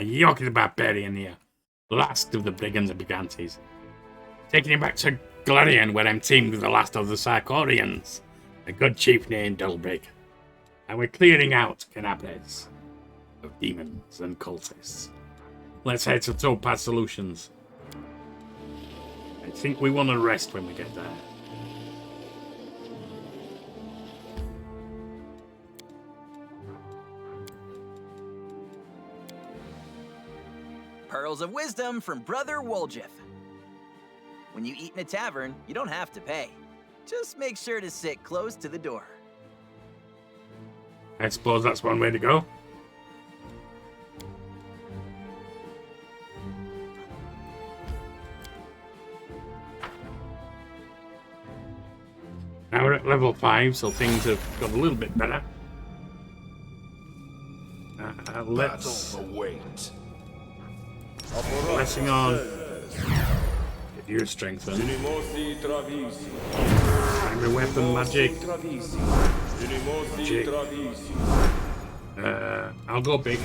Yorkie the Barbarian here, last of the Brigantes and Brigantes. Taking you back to Golarion, where I'm teamed with the last of the Sarkorians, a good chief named Delbrig. And we're clearing out Kenabres of demons and cultists. Let's head to Topaz Solutions. I think we want to rest when we get there. Pearls of wisdom from Brother Woljif. When you eat in a tavern, you don't have to pay. Just make sure to sit close to the door. I suppose that's one way to go. Now we're at level 5, so things have got a little bit better. Let's... Blessing on. Get your strength then. Primary weapon, magic. I'll go big.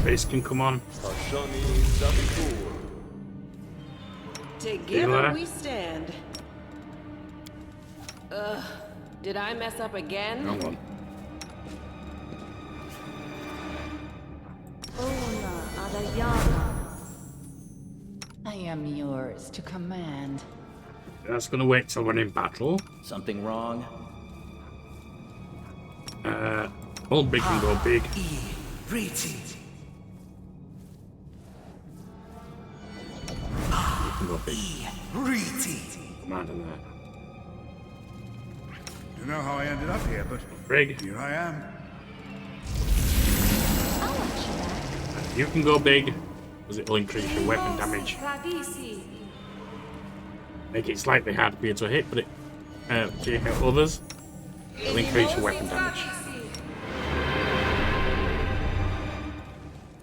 Face can come on. Together we stand. Did I mess up again? Come on. I am yours to command. That's gonna wait till we're in battle. Something wrong? Old big can go big. You can go big. Command in there. You know how I ended up here, but Brig. here I am. You can go big, because it'll increase your weapon damage. Make it slightly harder for you to hit, but if you hit others, it'll increase your weapon damage.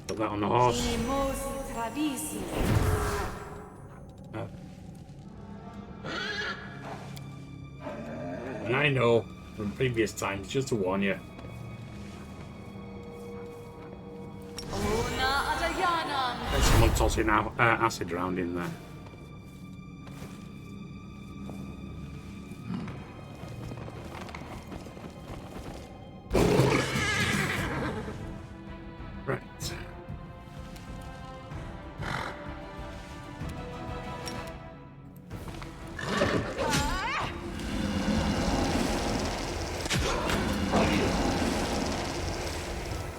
Put that on the horse. And I know from previous times, just to warn you, there's someone tossing out acid around in there. Right.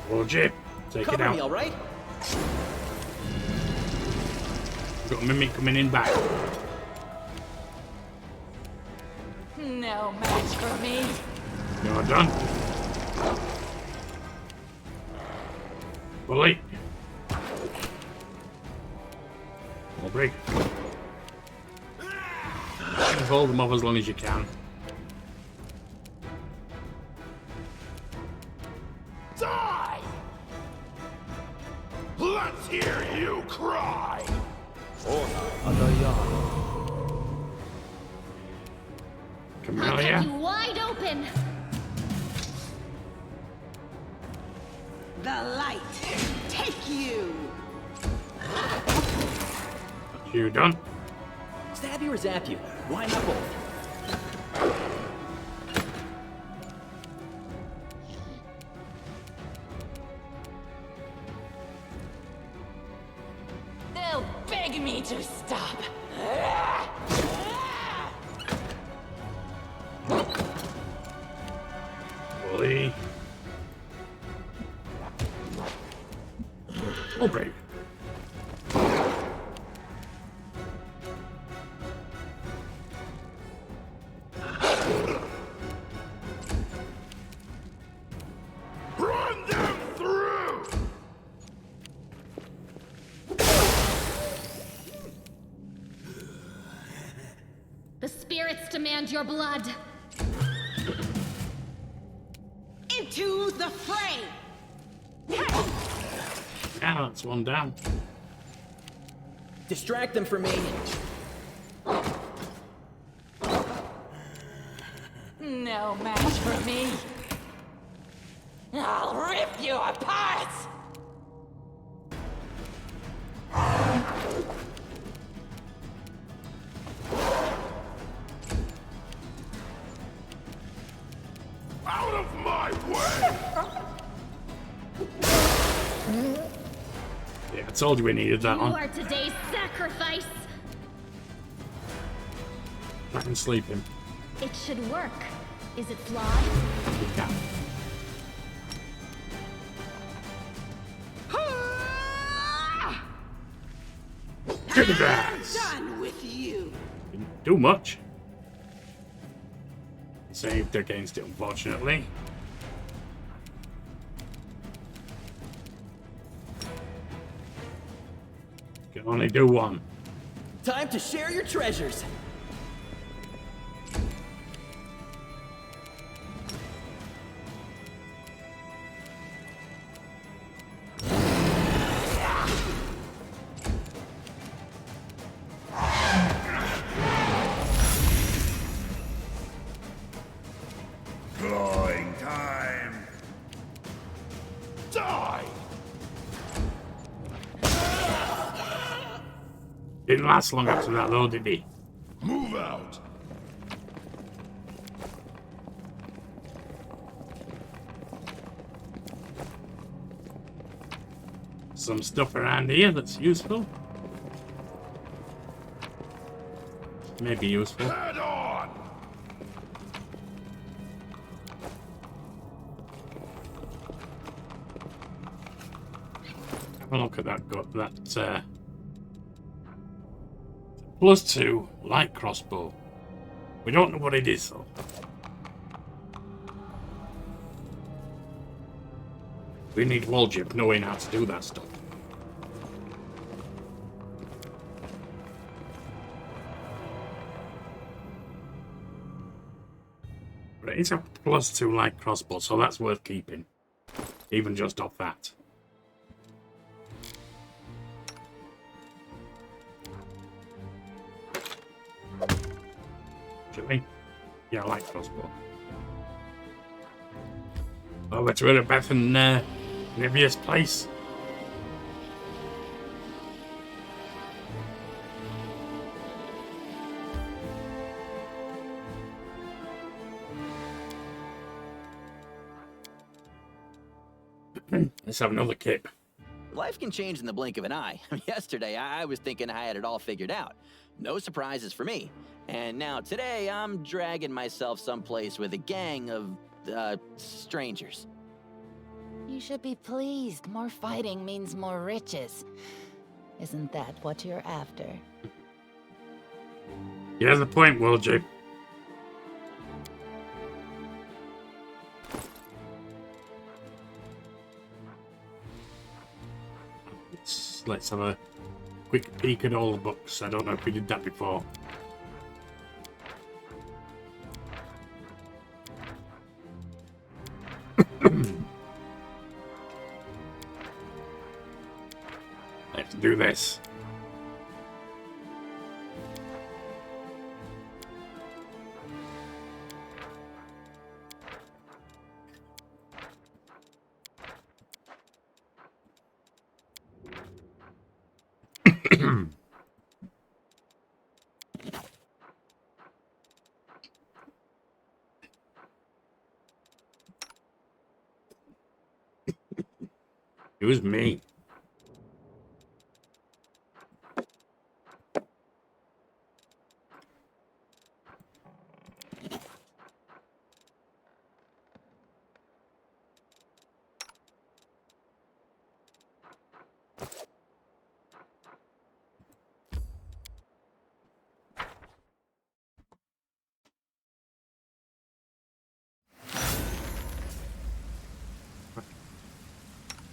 Roger, take it out. Me, all right? Got a mimic coming in back. No match for me. You're done. Bully. I'll break. Hold them off as long as you can. Die! Let's hear you cry! Camellia. You wide open. The light, take you. You done? Stab you or zap you? Why not both? They'll beg me to stop. Bully. Oh, break. Run them through! The spirits demand your blood. Into the fray. Yeah, that's one down. Distract them for me. No No match for me. I'll rip you apart! Out of my way! Yeah, I told you we needed that You one. are today's sacrifice. I can sleep him. It should work. Is it flawed? Yeah. Kenabres! Done with you. Didn't do much. Saved against it, unfortunately. Can only do one. Time to share your treasures. Clawing time! Die! Didn't last long after that though, did he? Move out! Some stuff around here that's useful. Maybe useful. Head on! Have a look at that. Got that. +2 light crossbow. We don't know what it is though. We need Woljip knowing how to do that stuff. But it's a +2 light crossbow, so that's worth keeping. Even just off that. Should we? Yeah, light crossbow. Oh, let's rid of Beth and Nivea's place. Let's have another kip. Life can change in the blink of an eye. Yesterday, I was thinking I had it all figured out. No surprises for me. And now today, I'm dragging myself someplace with a gang of, strangers. You should be pleased. More fighting means more riches. Isn't that what you're after? He has a point, Woljip. Let's have a quick peek at all the books. I don't know if we did that before. Let's do this. It was me.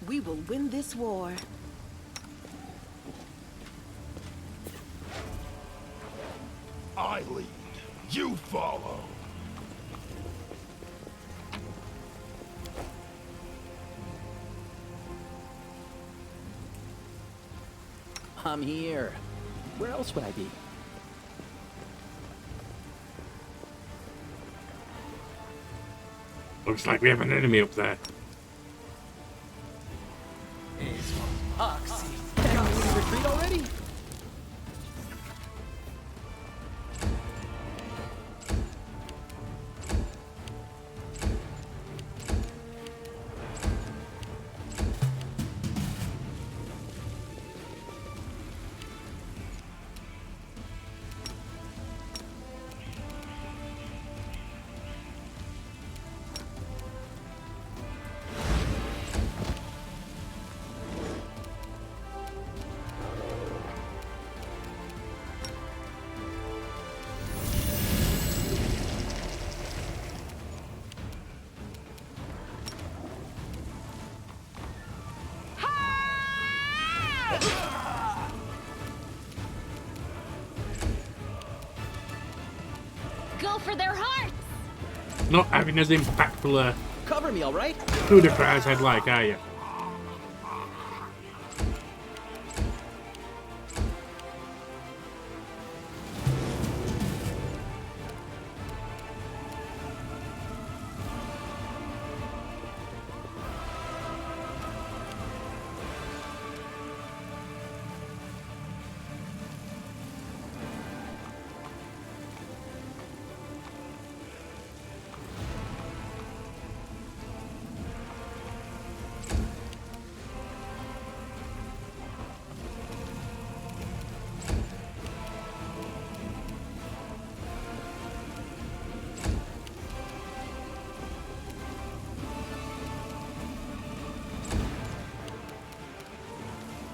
We will win this war. I lead. You follow. I'm here. Where else would I be? Looks like we have an enemy up there. Retreat already? Go for their hearts! Not having as impactful a Cover me, all right? coup de grace as I'd like, are you?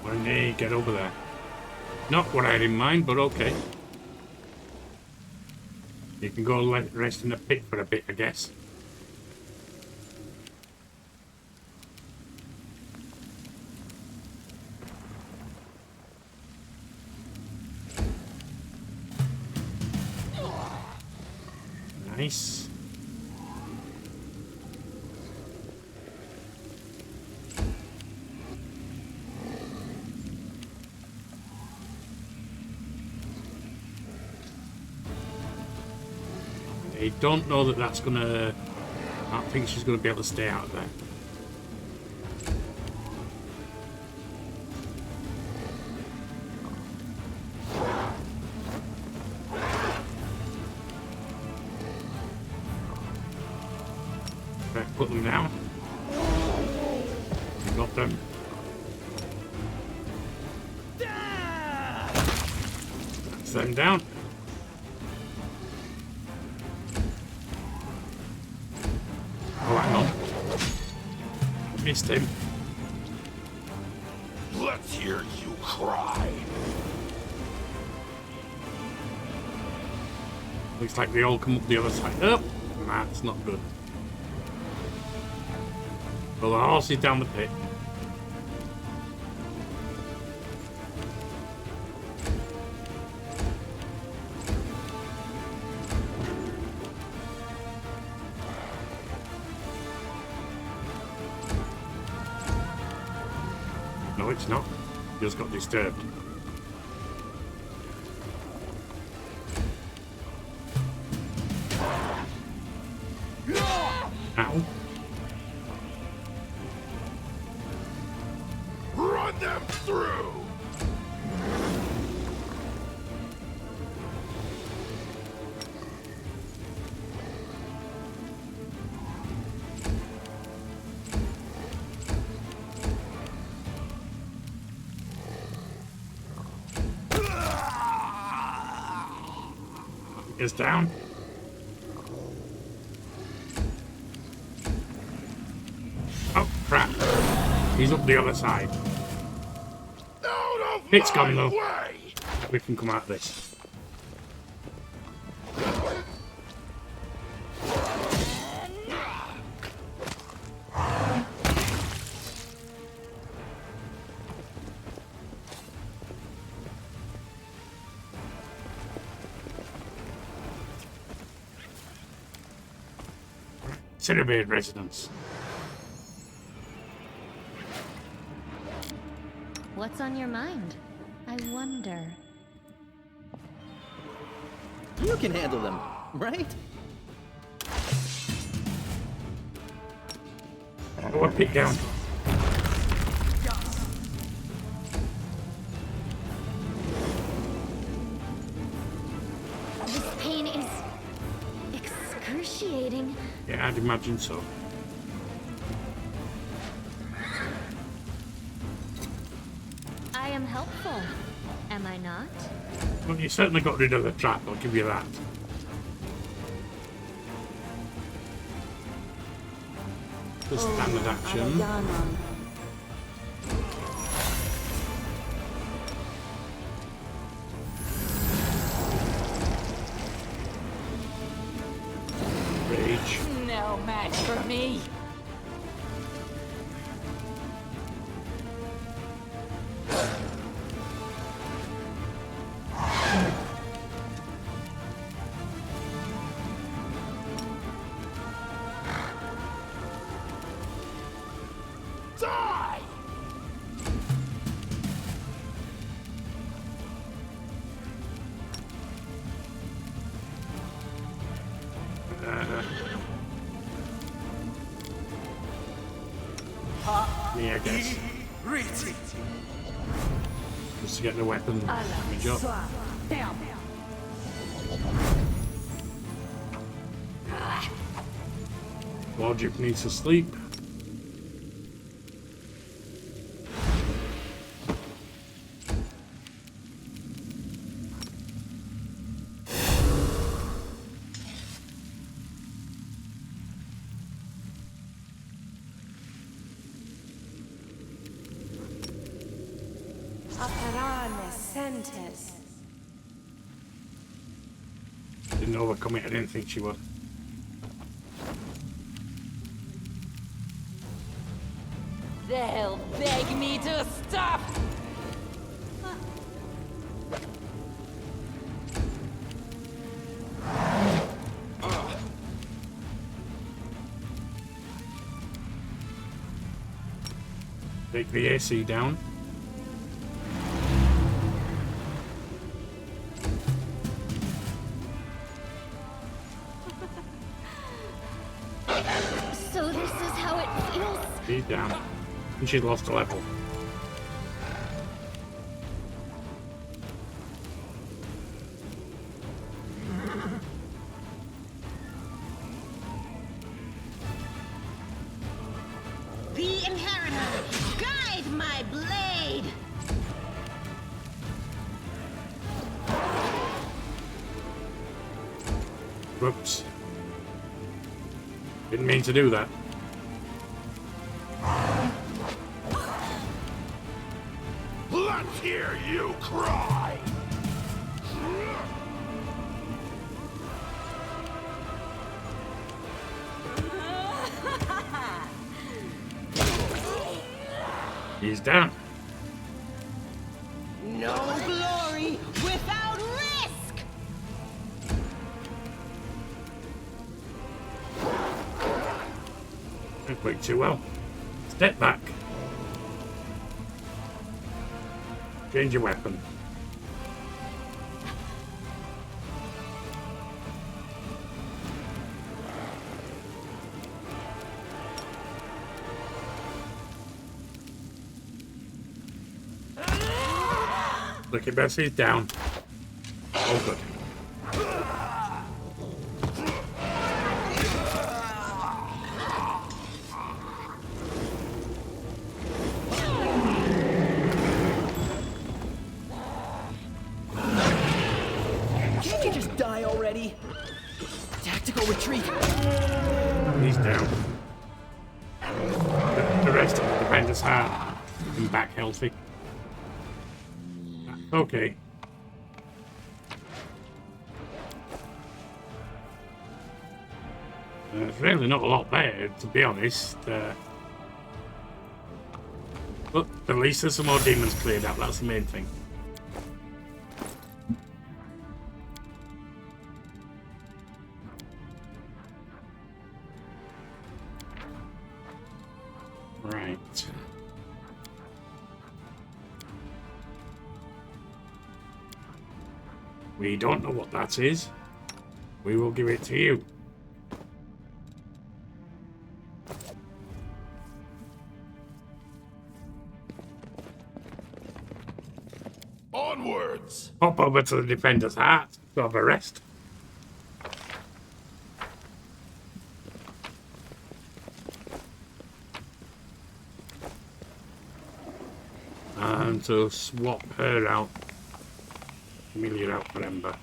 When they get over there. Not what I had in mind, but okay. You can go rest in the pit for a bit, I guess. Nice. I don't know that that's gonna... I don't think she's gonna be able to stay out there. Right, put them down. Got them. That's them down. Oh, hang on. Missed him. Let's hear you cry. Looks like they all come up the other side. Oh, that's not good. Well, the horse is down the pit. No, it's not. Just got disturbed. Ow. Run them through! Is down. Oh, crap. He's up the other side. Out of It's my gone, though. way! We can come out of this. Cinnabeard residence. What's on your mind? I wonder. You can handle them, right? Oh, a pick down. This pain is excruciating. Yeah, I'd imagine so. I am helpful, am I not? Well, you certainly got rid of the trap, I'll give you that. The standard action. Rage. No match for me. Die! Me, I guess. Just to get the weapon damage up. Logic needs to sleep. Didn't overcome it, I didn't think she would. They'll beg me to stop. Take the AC down. So this is how it feels. She's down. And she lost a level. The Inheritor, guide my blade! Whoops. Didn't mean to do that. Let's hear you cry! He's down. No glory without risk! Didn't work too well. Step back. Change your weapon. Look at Bessie's down. Oh, good. Can't you just die already? Tactical retreat. He's down. The rest of the defenders are back healthy. Okay. There's really not a lot there, to be honest. But at least there's some more demons cleared out, that's the main thing. Right. We don't know what that is. We will give it to you. Onwards! Pop over to the defender's heart to have a rest. And to swap her out. Amelia out for Ember.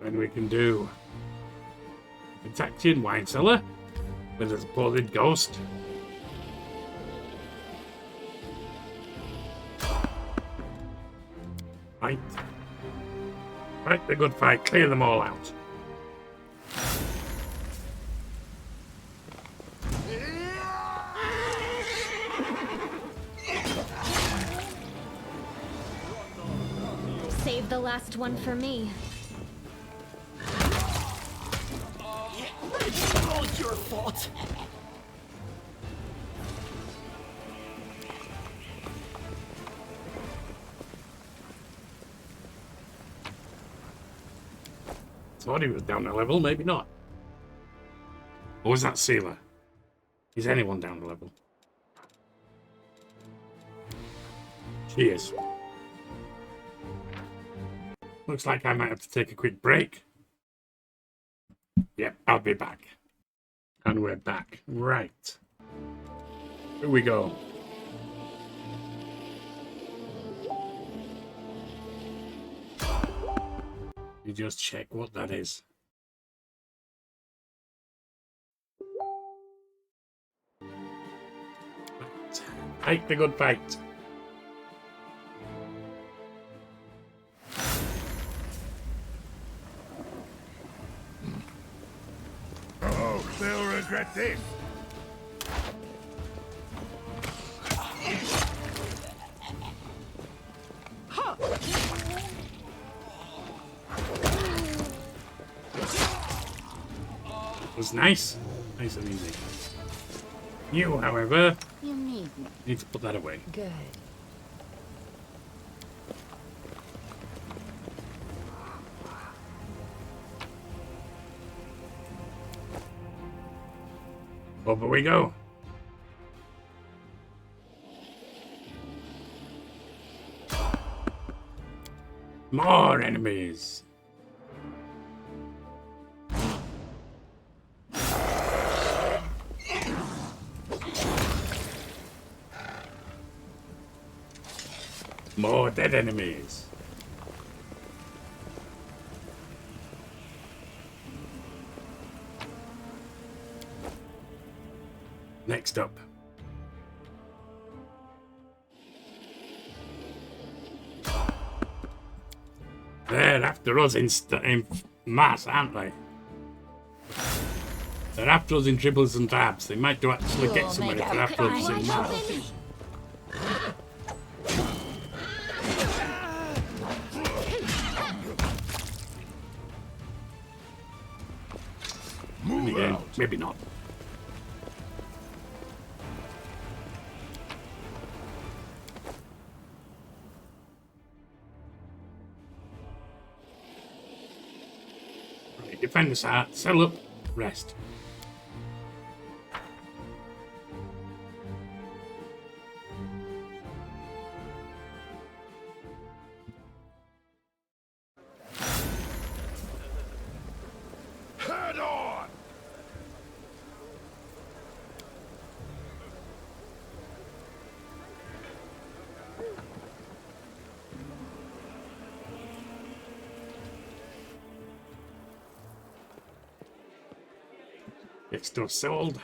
And we can do protection wine cellar with a supposed ghost. Fight. Fight the good fight, clear them all out. Save the last one for me. All your fault. Thought he was down a level, maybe not. Or was that Sealer? Is anyone down a level? She is. Looks like I might have to take a quick break. Yep, I'll be back. And we're back. Right. Here we go. You just check what that is. Fight the good fight. Oh, they'll regret this. Was nice. Nice and easy. You, however, You need need to put that away. good. Over we go. More enemies. More dead enemies. Next up. They're after us in mass, aren't they? They're after us in triples and tabs. They might do actually get We'll somewhere make if they're after us in mass. And again, maybe not. Right, defend this heart, settle up, rest. Head on! It's still sold.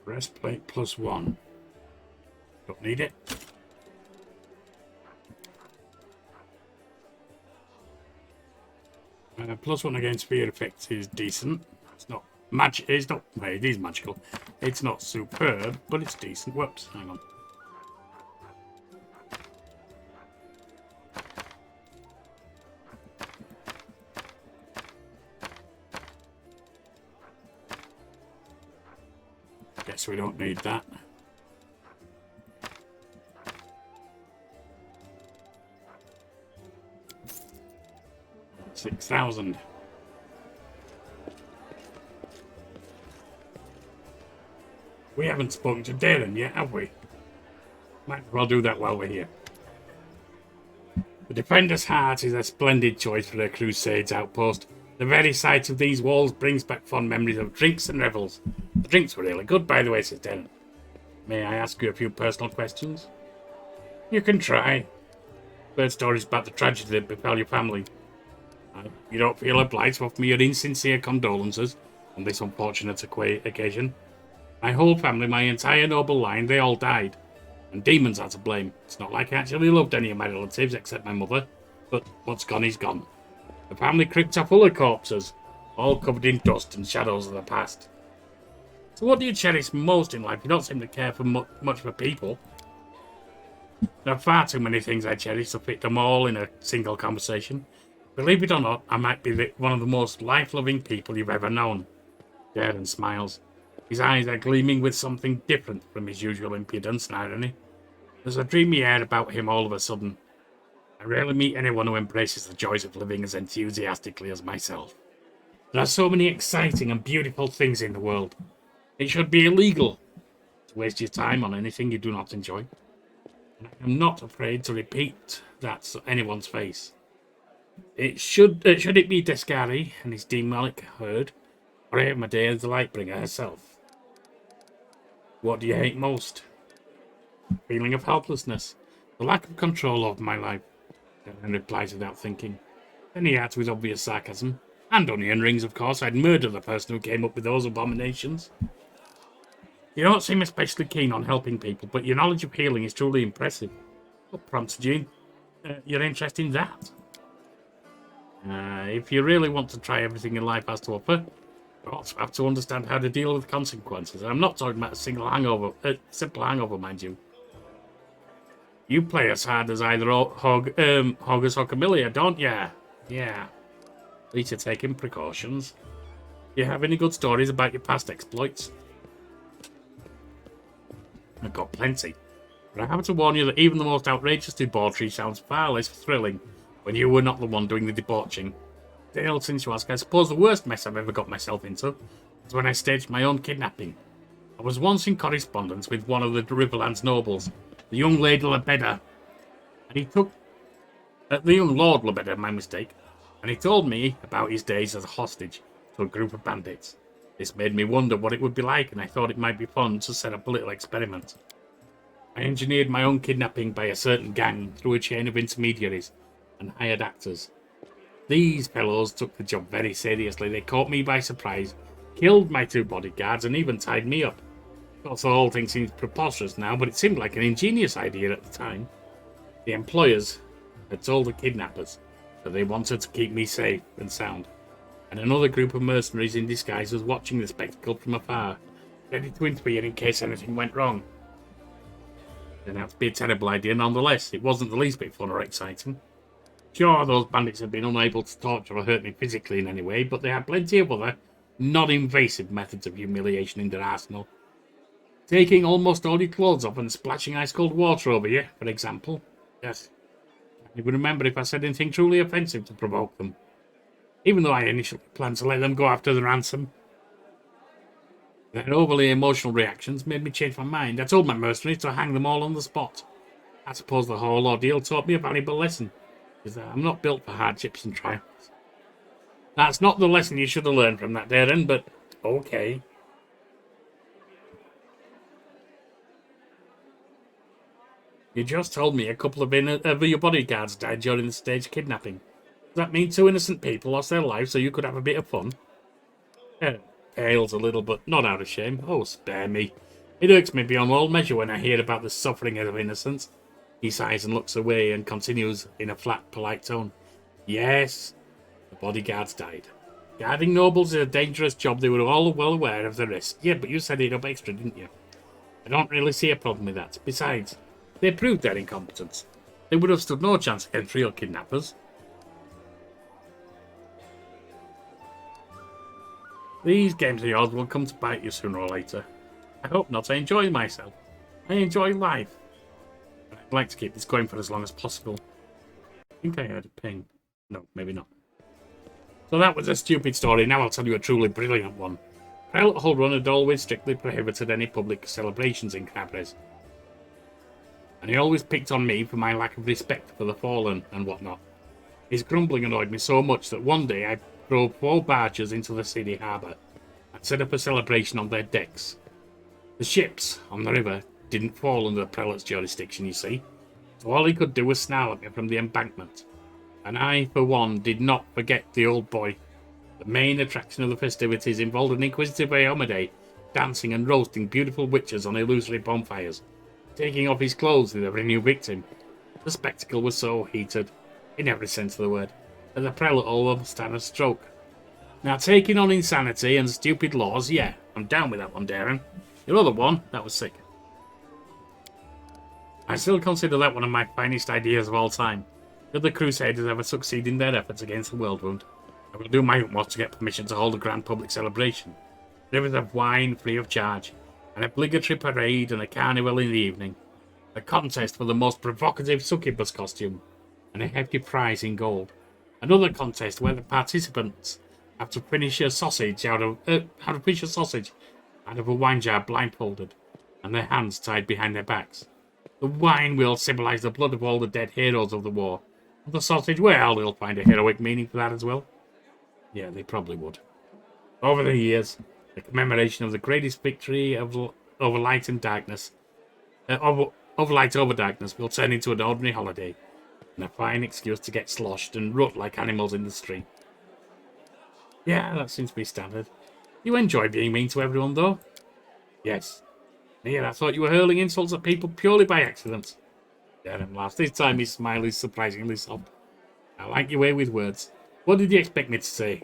Breastplate +1. Don't need it. +1 against fear effects is decent. It's not magic. It's not. Well, it is magical. It's not superb, but it's decent. Whoops, hang on. Guess we don't need that. $6,000. We haven't spoken to Darren yet, have we? Might as well do that while we're here. The Defender's Heart is a splendid choice for a Crusades outpost. The very sight of these walls brings back fond memories of drinks and revels. The drinks were really good, by the way, says Darren. May I ask you a few personal questions? You can try. Heard stories about the tragedy that befell your family. You don't feel obliged to offer me your insincere condolences on this unfortunate occasion. My whole family, my entire noble line, they all died. And demons are to blame. It's not like I actually loved any of my relatives except my mother. But what's gone is gone. The family crypts are full of corpses, all covered in dust and shadows of the past. So what do you cherish most in life? You don't seem to care for much for people. There are far too many things I cherish to fit them all in a single conversation. Believe it or not, I might be one of the most life-loving people you've ever known. Darren smiles. His eyes are gleaming with something different from his usual impudence and irony. There's a dreamy air about him all of a sudden. I rarely meet anyone who embraces the joys of living as enthusiastically as myself. There are so many exciting and beautiful things in the world. It should be illegal to waste your time on anything you do not enjoy. And I am not afraid to repeat that to anyone's face. Should it be Descari and his demonic herd, or Medea the Lightbringer herself? What do you hate most? Feeling of helplessness, the lack of control over my life. And replies without thinking. Then he adds with obvious sarcasm, and onion rings, of course. I'd murder the person who came up with those abominations. You don't seem especially keen on helping people, but your knowledge of healing is truly impressive. What prompted you? Your interest in that? If you really want to try everything in life has to offer, you also have to understand how to deal with consequences. And I'm not talking about a simple hangover, mind you. You play as hard as either Hogus or Camilla, don't ya? Yeah. At least you're taking precautions. Do you have any good stories about your past exploits? I've got plenty. But I have to warn you that even the most outrageous debauchery sounds far less thrilling when you were not the one doing the debauching. Dale, since you ask, I suppose the worst mess I've ever got myself into was when I staged my own kidnapping. I was once in correspondence with one of the Riverlands nobles, the young Lady Lebeda, and he took... the young Lord Lebeda, my mistake, and he told me about his days as a hostage to a group of bandits. This made me wonder what it would be like, and I thought it might be fun to set up a little experiment. I engineered my own kidnapping by a certain gang through a chain of intermediaries and hired actors. These fellows took the job very seriously. They caught me by surprise, killed my 2 bodyguards, and even tied me up. Of course, the whole thing seems preposterous now, but it seemed like an ingenious idea at the time. The employers had told the kidnappers that they wanted to keep me safe and sound, and another group of mercenaries in disguise was watching the spectacle from afar, ready to interfere in case anything went wrong. It turned out to be a terrible idea nonetheless. It wasn't the least bit fun or exciting. Sure, those bandits had been unable to torture or hurt me physically in any way, but they had plenty of other, non-invasive methods of humiliation in their arsenal. Taking almost all your clothes off and splashing ice-cold water over you, for example. Yes. I would remember if I said anything truly offensive to provoke them. Even though I initially planned to let them go after the ransom. Their overly emotional reactions made me change my mind. I told my mercenaries to hang them all on the spot. I suppose the whole ordeal taught me a valuable lesson. Because I'm not built for hardships and triumphs. That's not the lesson you should have learned from that, Darren, but okay. You just told me a couple of your bodyguards died during the staged kidnapping. Does that mean 2 innocent people lost their lives so you could have a bit of fun? Pales a little, but not out of shame. Oh, spare me. It irks me beyond all measure when I hear about the suffering of innocence. He sighs and looks away and continues in a flat, polite tone. Yes, the bodyguards died. Guarding nobles is a dangerous job. They were all well aware of the risk. Yeah, but you set it up extra, didn't you? I don't really see a problem with that. Besides, they proved their incompetence. They would have stood no chance against real kidnappers. These games of yours will come to bite you sooner or later. I hope not. I enjoy myself. I enjoy life. But I'd like to keep this going for as long as possible. I think I heard a ping. No, maybe not. So that was a stupid story. Now I'll tell you a truly brilliant one. Prelate Hullrun had always strictly prohibited any public celebrations in Kenabres. And he always picked on me for my lack of respect for the fallen and whatnot. His grumbling annoyed me so much that one day I drove 4 barges into the city harbour and set up a celebration on their decks. The ships on the river didn't fall under the prelate's jurisdiction, you see, so all he could do was snarl at me from the embankment. And I, for one, did not forget the old boy. The main attraction of the festivities involved an inquisitive Eomade dancing and roasting beautiful witches on illusory bonfires, taking off his clothes with every new victim. The spectacle was so heated, in every sense of the word, that the prelate almost had a stroke. Now, taking on insanity and stupid laws, yeah, I'm down with that one, Darren. Your other one, that was sick. I still consider that one of my finest ideas of all time. Should the Crusaders ever succeed in their efforts against the World Wound, I will do my utmost to get permission to hold a grand public celebration. Rivers of wine free of charge, an obligatory parade and a carnival in the evening, a contest for the most provocative succubus costume, and a hefty prize in gold. Another contest where the participants have to finish a sausage out of a wine jar blindfolded, and their hands tied behind their backs. The wine will symbolise the blood of all the dead heroes of the war. And the sausage, well, they'll find a heroic meaning for that as well. Yeah, they probably would. Over the years, the commemoration of the greatest victory over light and darkness, over light over darkness, will turn into an ordinary holiday, and a fine excuse to get sloshed and rut like animals in the street. Yeah, that seems to be standard. You enjoy being mean to everyone, though? Yes. Near, I thought you were hurling insults at people purely by accident. Darren laughs. This time his smile is surprisingly soft. I like your way with words. What did you expect me to say?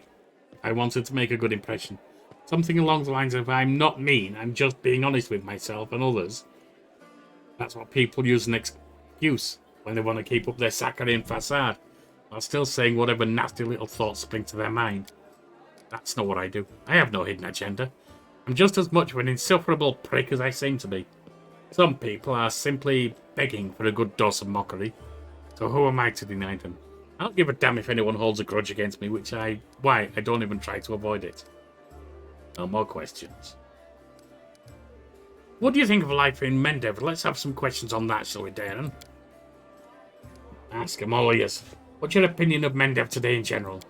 I wanted to make a good impression. Something along the lines of, I'm not mean, I'm just being honest with myself and others. That's what people use as an excuse when they want to keep up their Sarkorian facade, while still saying whatever nasty little thoughts spring to their mind. That's not what I do. I have no hidden agenda. I'm just as much of an insufferable prick as I seem to be. Some people are simply begging for a good dose of mockery, so who am I to deny them? I don't give a damn if anyone holds a grudge against me, why I don't even try to avoid it. No more questions. What do you think of life in Mendev? Let's have some questions on that, shall we, Darren? Ask him all ears. What's your opinion of Mendev today in general?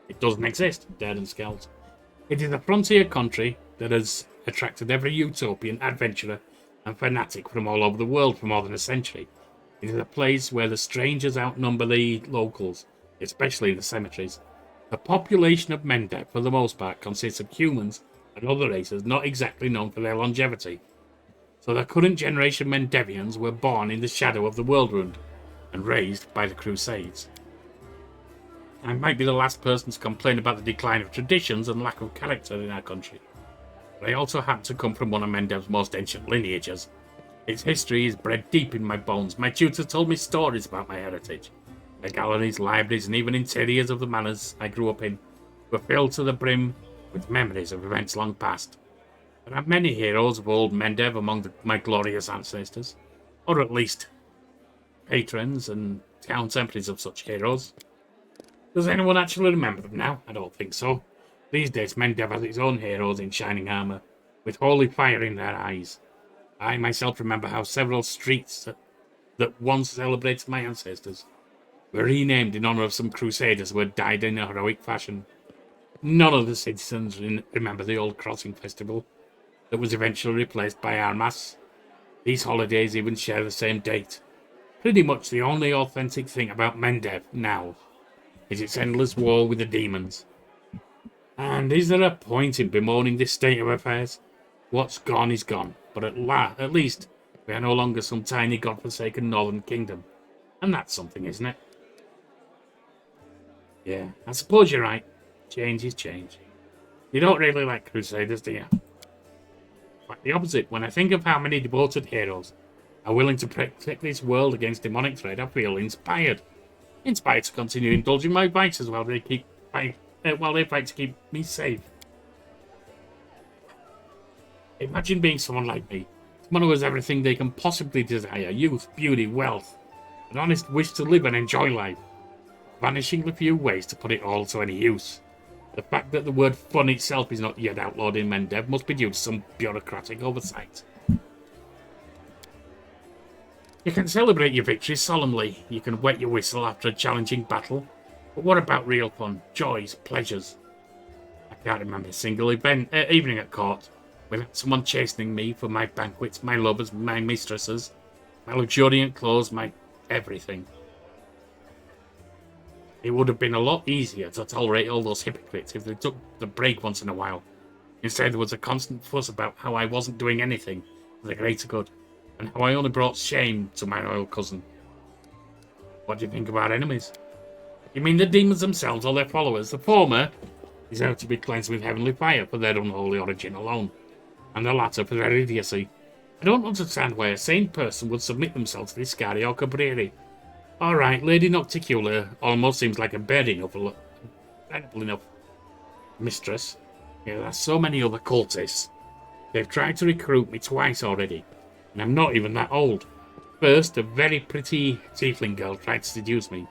It doesn't exist, Darren scowls. It is a frontier country that has attracted every utopian, adventurer, and fanatic from all over the world for more than a century. It is a place where the strangers outnumber the locals, especially the cemeteries. The population of Mendev, for the most part, consists of humans and other races not exactly known for their longevity. So the current generation Mendevians were born in the shadow of the World Wound and raised by the Crusades. I might be the last person to complain about the decline of traditions and lack of character in our country, but I also happen to come from one of Mendev's most ancient lineages. Its history is bred deep in my bones. My tutors told me stories about my heritage. The galleries, libraries, and even interiors of the manors I grew up in were filled to the brim with memories of events long past. There are many heroes of old Mendev among my glorious ancestors, or at least patrons and contemporaries of such heroes. Does anyone actually remember them now? I don't think so. These days, Mendev has its own heroes in shining armour, with holy fire in their eyes. I myself remember how several streets that once celebrated my ancestors were renamed in honour of some crusaders who had died in a heroic fashion. None of the citizens remember the old crossing festival that was eventually replaced by Armas. These holidays even share the same date. Pretty much the only authentic thing about Mendev now is its endless war with the demons. And is there a point in bemoaning this state of affairs? What's gone is gone, but at least we are no longer some tiny godforsaken northern kingdom. And that's something, isn't it? Yeah, I suppose you're right. Change is change. You don't really like Crusaders, do you? Quite the opposite. When I think of how many devoted heroes are willing to protect this world against demonic threat, I feel inspired. Inspired to continue indulging my vices while they fight to keep me safe. Imagine being someone like me. Someone who has everything they can possibly desire. Youth, beauty, wealth. An honest wish to live and enjoy life. Vanishingly few ways to put it all to any use. The fact that the word fun itself is not yet outlawed in Mendev must be due to some bureaucratic oversight. You can celebrate your victories solemnly. You can wet your whistle after a challenging battle. But what about real fun, joys, pleasures? I can't remember a single evening at court without someone chastening me for my banquets, my lovers, my mistresses, my luxuriant clothes, my everything. It would have been a lot easier to tolerate all those hypocrites if they took the break once in a while. Instead, there was a constant fuss about how I wasn't doing anything for the greater good, and how I only brought shame to my royal cousin. What do you think about enemies? You mean the demons themselves or their followers? The former deserve to be cleansed with heavenly fire for their unholy origin alone, and the latter for their idiocy. I don't understand why a sane person would submit themselves to this Scari or Cabreri. Alright, Lady Nocticula almost seems like a bad enough, mistress. Yeah, there's so many other cultists. They've tried to recruit me twice already, and I'm not even that old. First, a very pretty tiefling girl tried to seduce me.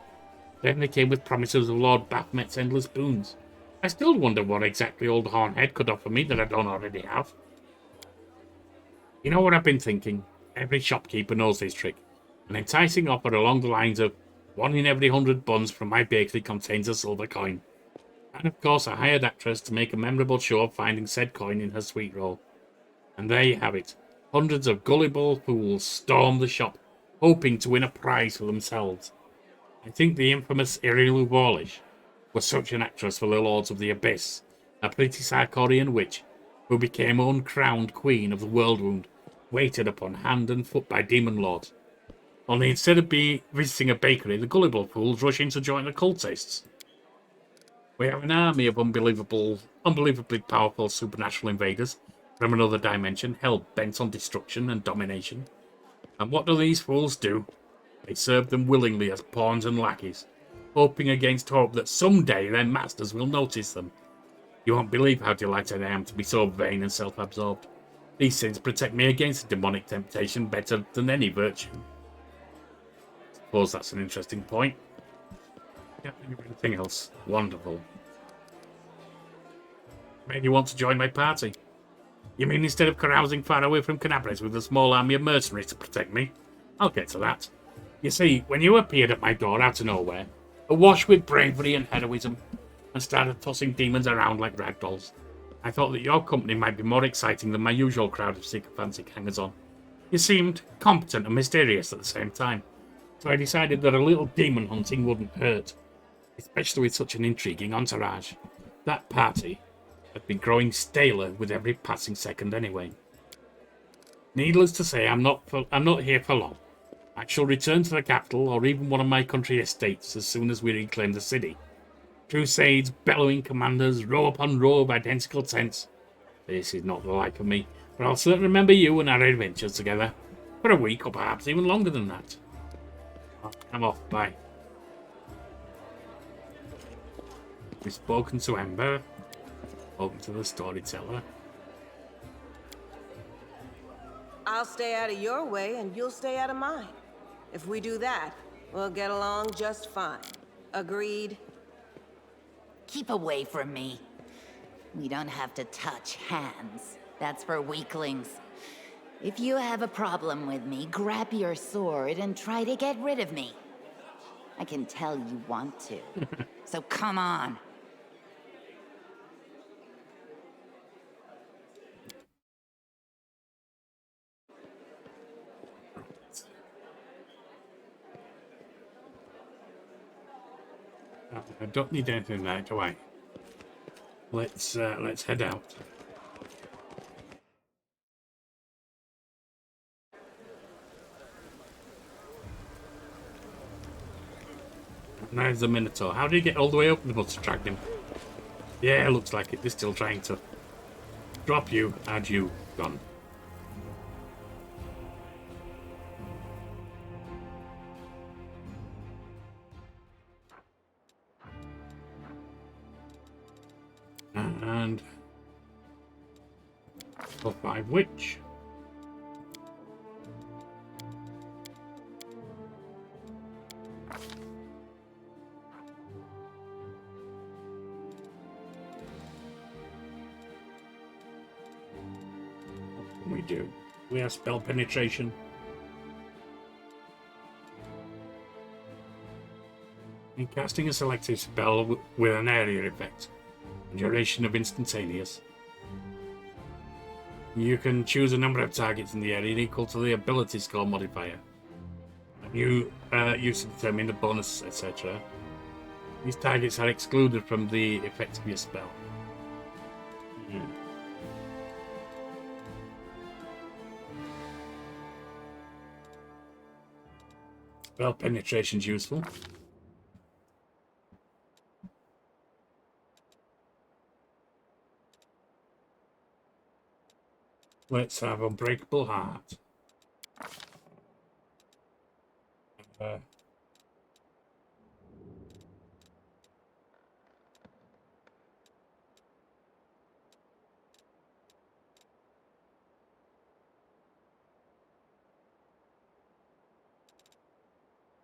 Then they came with promises of Lord Baphomet's endless boons. I still wonder what exactly old Hornhead could offer me that I don't already have. You know what I've been thinking? Every shopkeeper knows this trick. An enticing offer along the lines of 1 in every 100 buns from my bakery contains a silver coin. And of course a hired actress to make a memorable show of finding said coin in her sweet roll. And there you have it. Hundreds of gullible fools storm the shop, hoping to win a prize for themselves. I think the infamous Irilu Warlish was such an actress for the Lords of the Abyss, a pretty Sarkorian witch who became uncrowned queen of the World Wound, waited upon hand and foot by demon lords. Only instead of visiting a bakery, the gullible fools rush in to join the cultists. We have an army of unbelievably powerful supernatural invaders from another dimension, hell-bent on destruction and domination. And what do these fools do? They serve them willingly as pawns and lackeys, hoping against hope that someday their masters will notice them. You won't believe how delighted I am to be so vain and self-absorbed. These sins protect me against demonic temptation better than any virtue. Suppose that's an interesting point. Can't think of anything else. Wonderful. Made you want to join my party? You mean instead of carousing far away from Kenabres with a small army of mercenaries to protect me? I'll get to that. You see, when you appeared at my door out of nowhere, awash with bravery and heroism, and started tossing demons around like ragdolls, I thought that your company might be more exciting than my usual crowd of sycophantic hangers-on. You seemed competent and mysterious at the same time, so I decided that a little demon hunting wouldn't hurt, especially with such an intriguing entourage. That party had been growing staler with every passing second anyway. Needless to say, I'm not here for long. I shall return to the capital or even one of my country estates as soon as we reclaim the city. Crusades, bellowing commanders, row upon row of identical tents. This is not the life of me, but I'll certainly remember you and our adventures together. For a week, or perhaps even longer than that. I'm off, bye. We've spoken to Ember. Spoken to the storyteller. I'll stay out of your way and you'll stay out of mine. If we do that, we'll get along just fine. Agreed? Keep away from me. We don't have to touch hands. That's for weaklings. If you have a problem with me, grab your sword and try to get rid of me. I can tell you want to. So come on. I don't need anything right away. Let's head out. There's the Minotaur. How did he get all the way up? They must have dragged him. Yeah, looks like it. They're still trying to drop you. Add you. Gone. And Level 5 witch. What can we do? We have spell penetration. In casting a selective spell with an area effect, a duration of instantaneous, you can choose a number of targets in the area equal to the ability score modifier. And you use to determine the bonus, etc. These targets are excluded from the effect of your spell. Spell penetration is useful. Let's have Unbreakable Heart.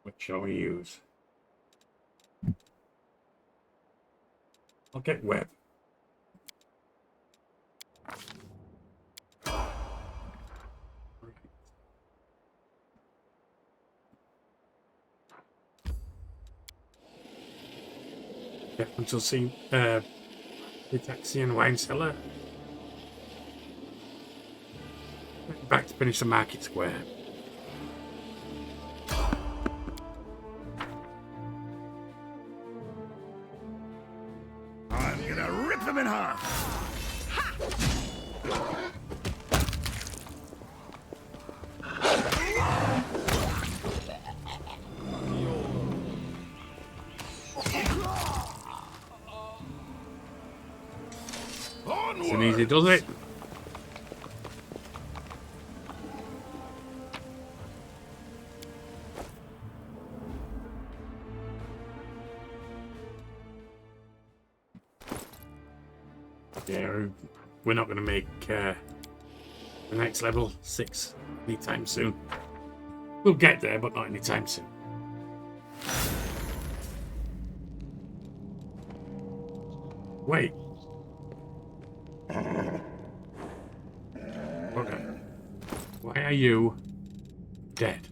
What shall we use? I'll get Web. Until see the taxi and wine cellar. Back to finish the market square. I'm gonna rip them in half. It's easy, does it? Yeah, we're not going to make the next level 6 anytime soon. We'll get there, but not anytime soon. Wait. Okay. Why are you dead?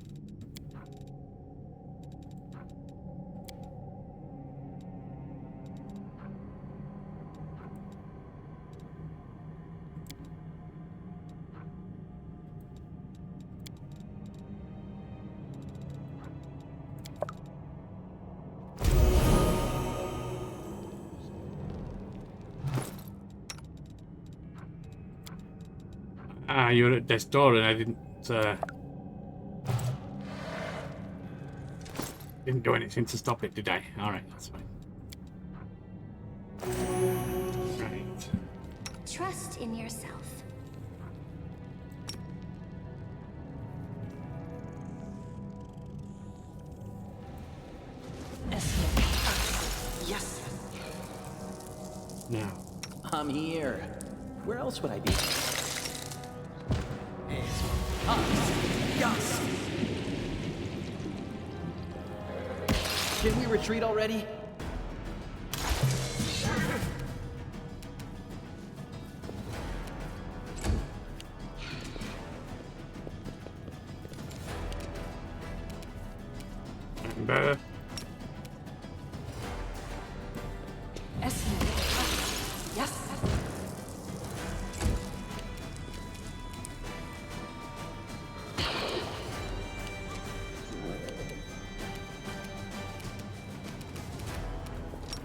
Ah, you're at death's door and I didn't do anything to stop it, did I? Alright, that's fine. Right. Trust in yourself. Yes. Now. I'm here. Where else would I be? Yes. Can we retreat already? Better. Yes.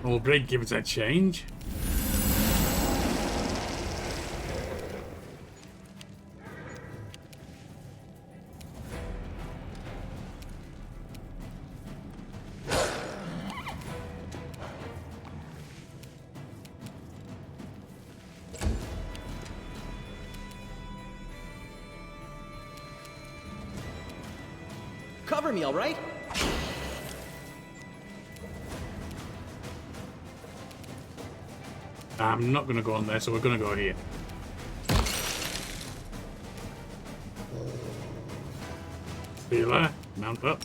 Will Brig give us a change? Cover me, all right? I'm not going to go on there, so we're going to go here. Healer, mount up.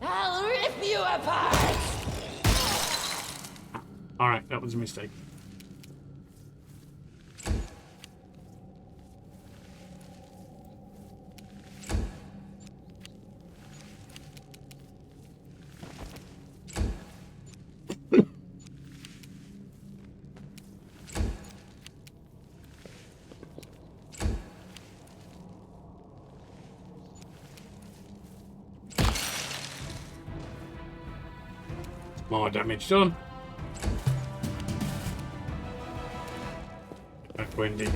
I'll rip you apart! Alright, that was a mistake. More damage done. Back windy.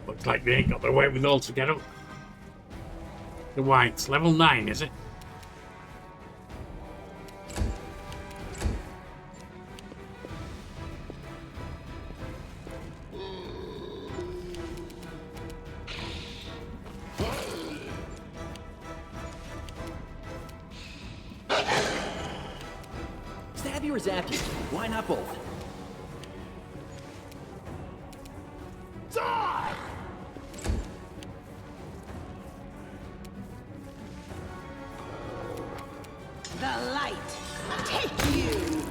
Looks like they ain't got their way with all together. The whites, level 9, is it? Stab you or zap you? Why not both? Die! The light, take you!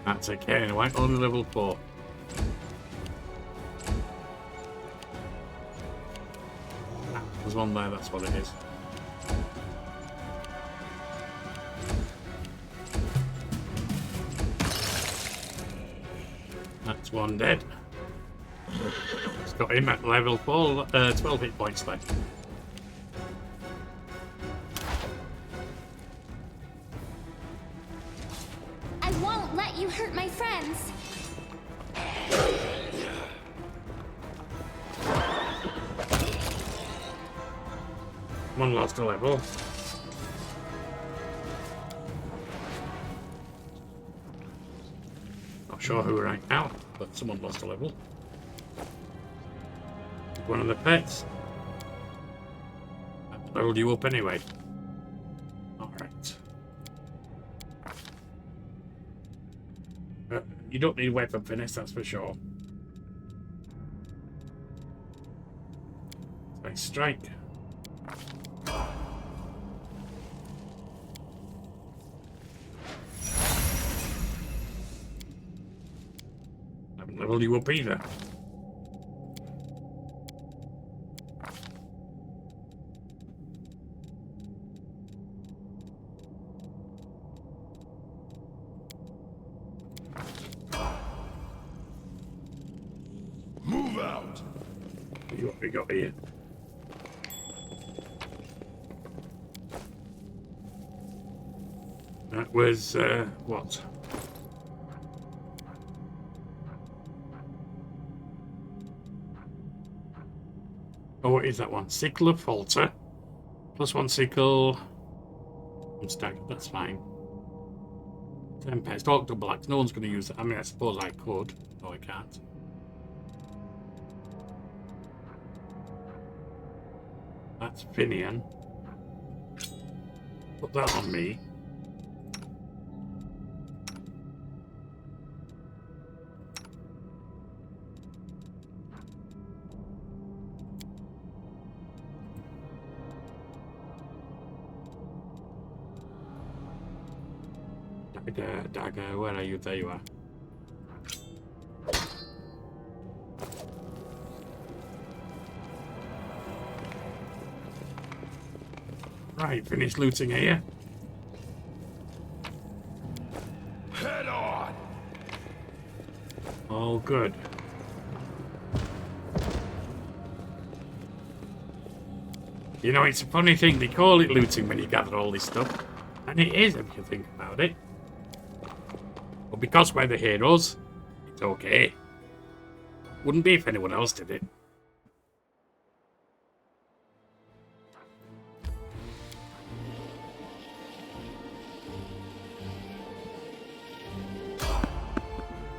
That's okay, anyway. Only level 4. Ah, there's one there, that's what it is. That's one dead. It's got him at level 4, 12 hit points left. I won't let you hurt my friends. One lost a level. Not sure who right now, but someone lost a level. One of the pets. That leveled you up anyway. Alright. You don't need weapon finish, that's for sure. Nice strike. Haven't leveled you up either. Move out! See what we got here. That was, what? Oh, what is that one? Sickle of Falter. +1 sickle. I'm staggered, that's fine. Tempest, Orc double axe. No one's going to use it. I mean, I suppose I could. No, I can't. That's Finian. Put that on me. Dagger, where are you? There you are. Right, finish looting here. Head on! All good. You know, it's a funny thing. They call it looting when you gather all this stuff. And it is, if you think about it. But because we're the heroes, it's okay. Wouldn't be if anyone else did it.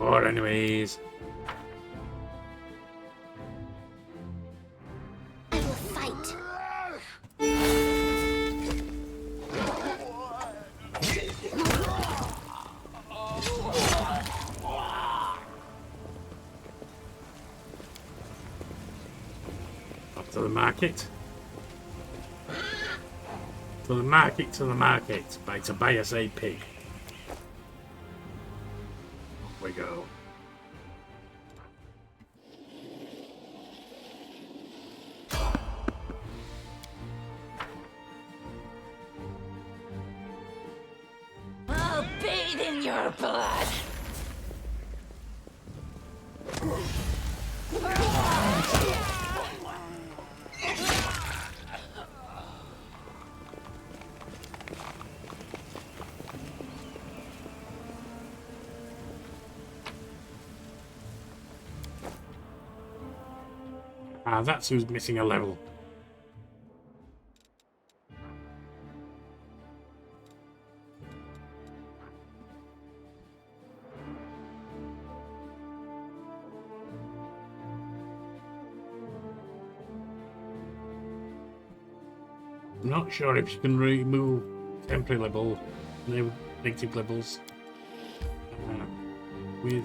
More enemies. I will fight. Up to the market. To the market, to the market. By Tobias A. Pig. Off we go. I'll bathe in your blood. Ah, that's who's missing a level. I'm not sure if you can remove temporary level, negative levels with.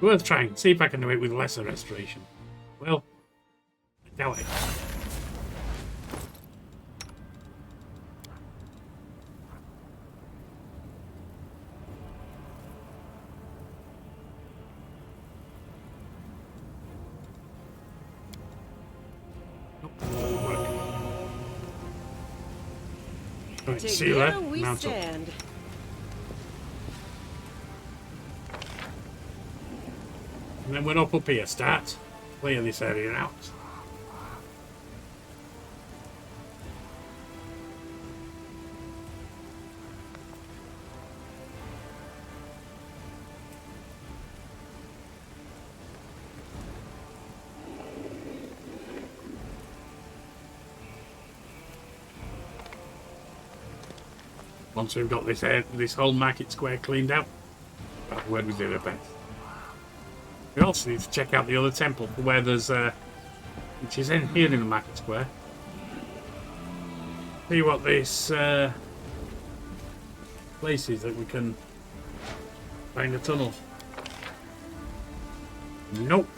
Worth trying. See if I can do it with lesser restoration. Well, I doubt it. Right, Sealer, Together we mount up. stand. And then we're up here. Start. Clear this area out. Once we've got this whole market square cleaned out, I'll have a word with the other bit. We also need to check out the other temple for where there's which is in here in the market square. See what this place is that we can find a tunnel. Nope.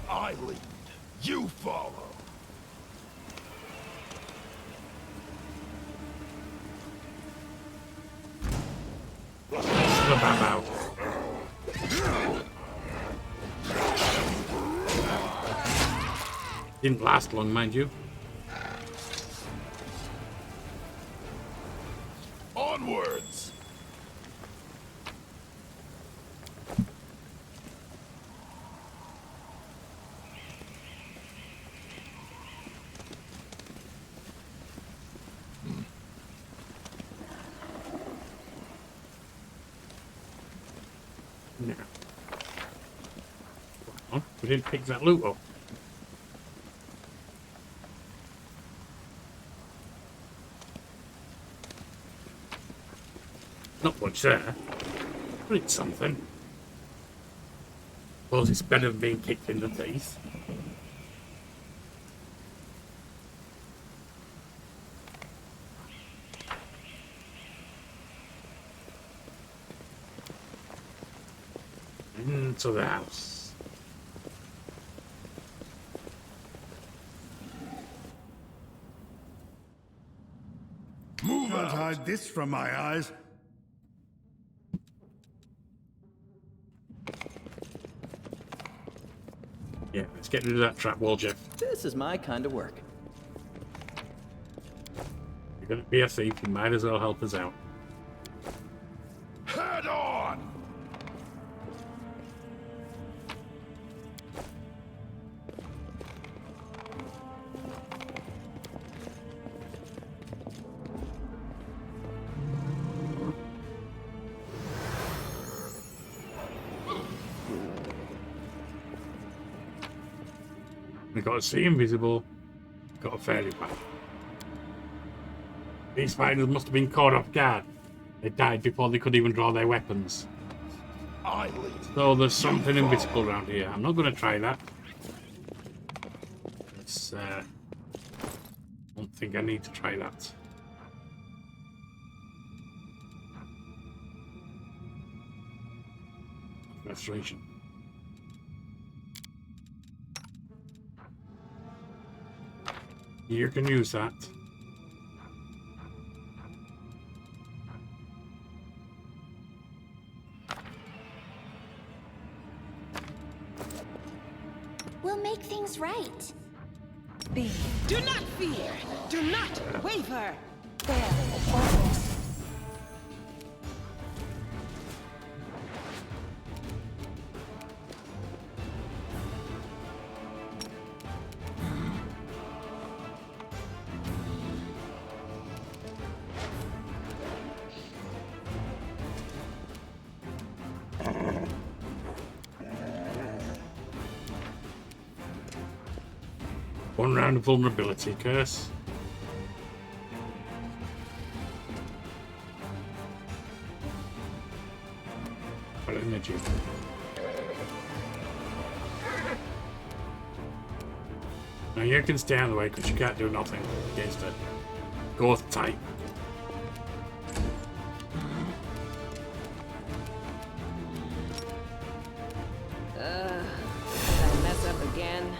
I lead. You follow. Bow. Didn't last long, mind you. Onwards. No. Well, we didn't pick that loot up. Not much there, but it's something. Suppose it's better than being kicked in the teeth. Into the house. Move about? Can't hide this from my eyes. Yeah, let's get rid of that trap wall, Jeff. This is my kind of work. You're gonna be a thief, you might as well help us out. Head on! We got to see invisible. Got a fairy path. These fighters must have been caught off guard. They died before they could even draw their weapons. I lead. So there's something invisible around here. I'm not going to try that. It's, don't think I need to try that. Restoration. You can use that. We'll make things right. Do not fear! Do not waver! One round of vulnerability curse. What energy? Now you can stay out of the way because you can't do nothing against it. Ghost type. Did I mess up again?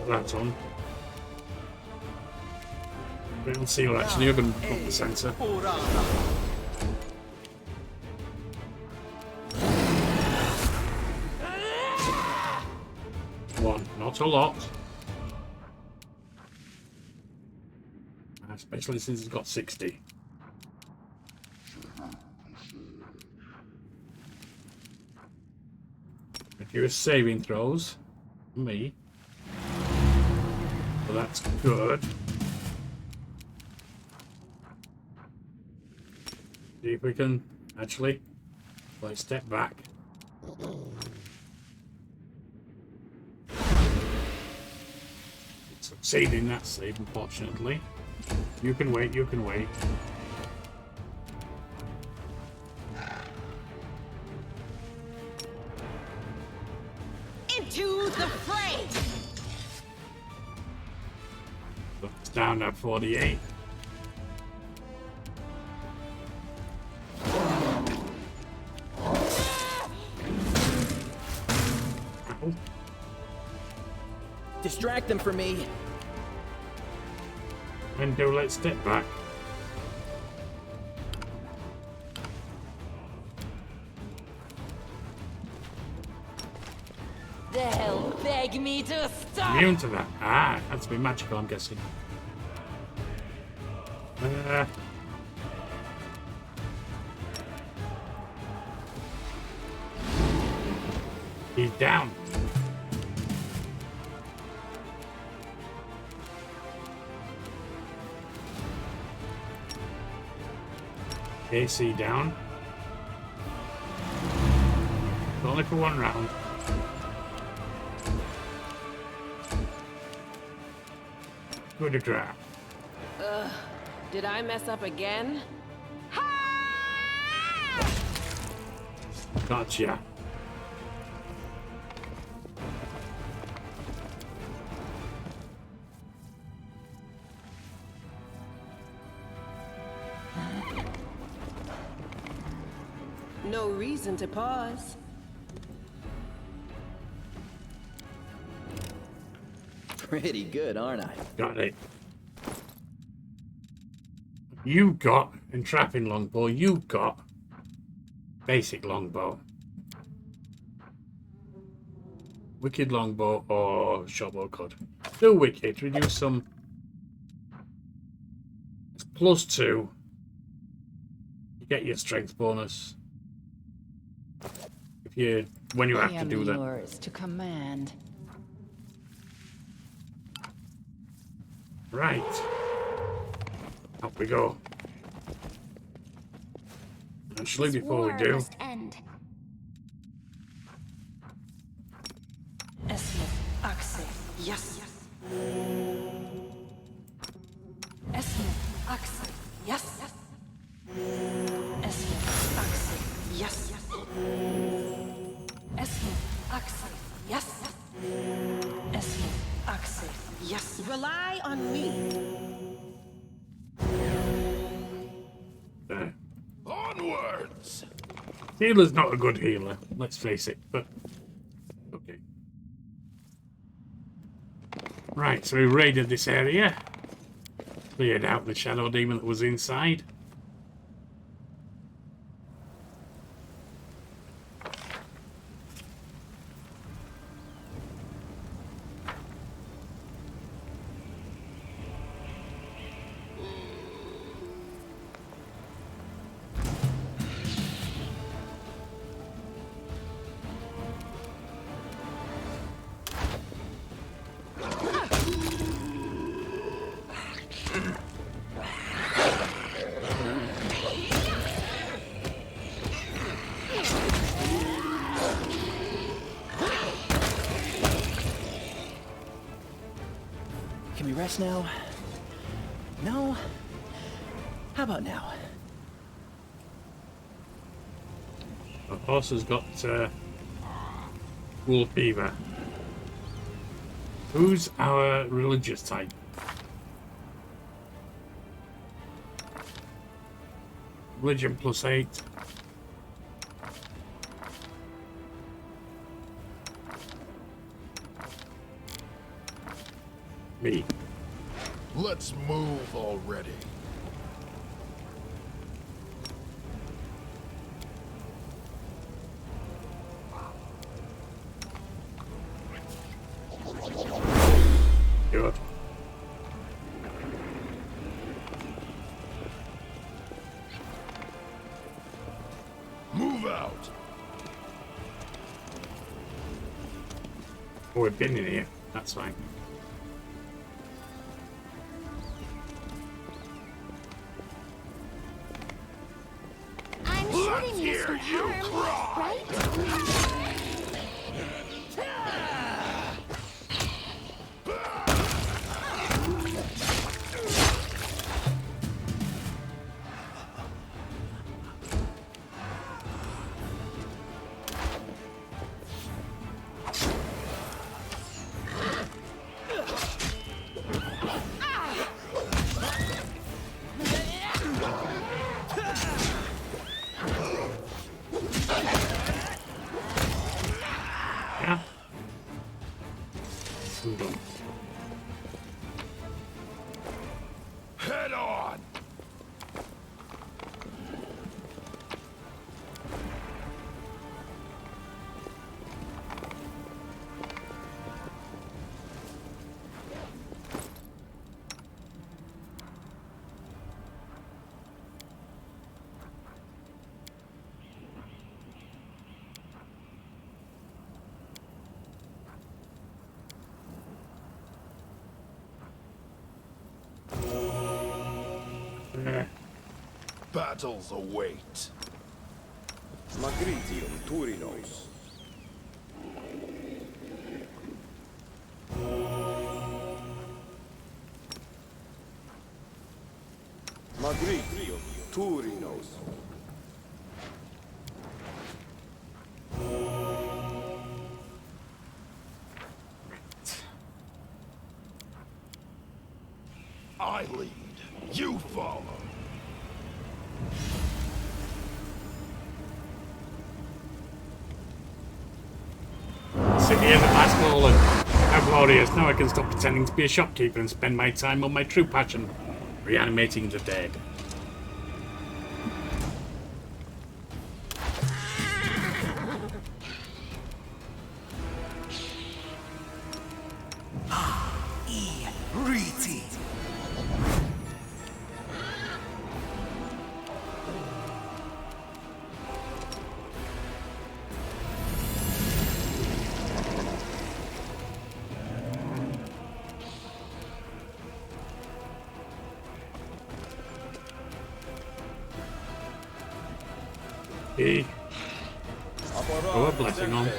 That's on. Ground seal actually, you're going to put the sensor. One, not a lot. Especially since it's got 60. If you're saving throws, me. Well, that's good. See if we can actually play step back. Succeeding that save, unfortunately. You can wait, you can wait. Into the fray! So it's down at 48. Ow. Distract them for me. And do let's step back. They'll beg me to stop. Immune to that. Ah, that's been magical, I'm guessing. He's down. AC down. It's only for one round. Good grab. Did I mess up again? Gotcha. no reason to pause. Pretty good, aren't I? Got it. You got entrapping longbow. You got basic longbow. Wicked longbow or shortbow cut. Do wicked. Reduce some. It's +2. You get your strength bonus. If you when you have to do that. Yours to command. Right. Up we go. Actually, This before we war do, must end. Esmet Axe, yes. Esmet Axe, yes. Esmet Axe, yes. Esmet Axe, yes. Esmet Axe, yes. Rely on me. there. Onwards! Healer's not a good healer, let's face it, but okay. Right, so we raided this area. Cleared out the shadow demon that was inside. Can we rest now? No? How about now? The horse has got wool fever. Who's our religious type? Religion +8. Me. Let's move already. Good. Move out. Oh, we've been in here. That's fine. I'm sure they mean us no harm, right? Yeah. Hold on. Head on. Battles await. Magritium Turinos. Magritium Turinos. I lead. You follow. fallen. How glorious. Now I can stop pretending to be a shopkeeper and spend my time on my true passion, reanimating the dead. Oh, a blessing on.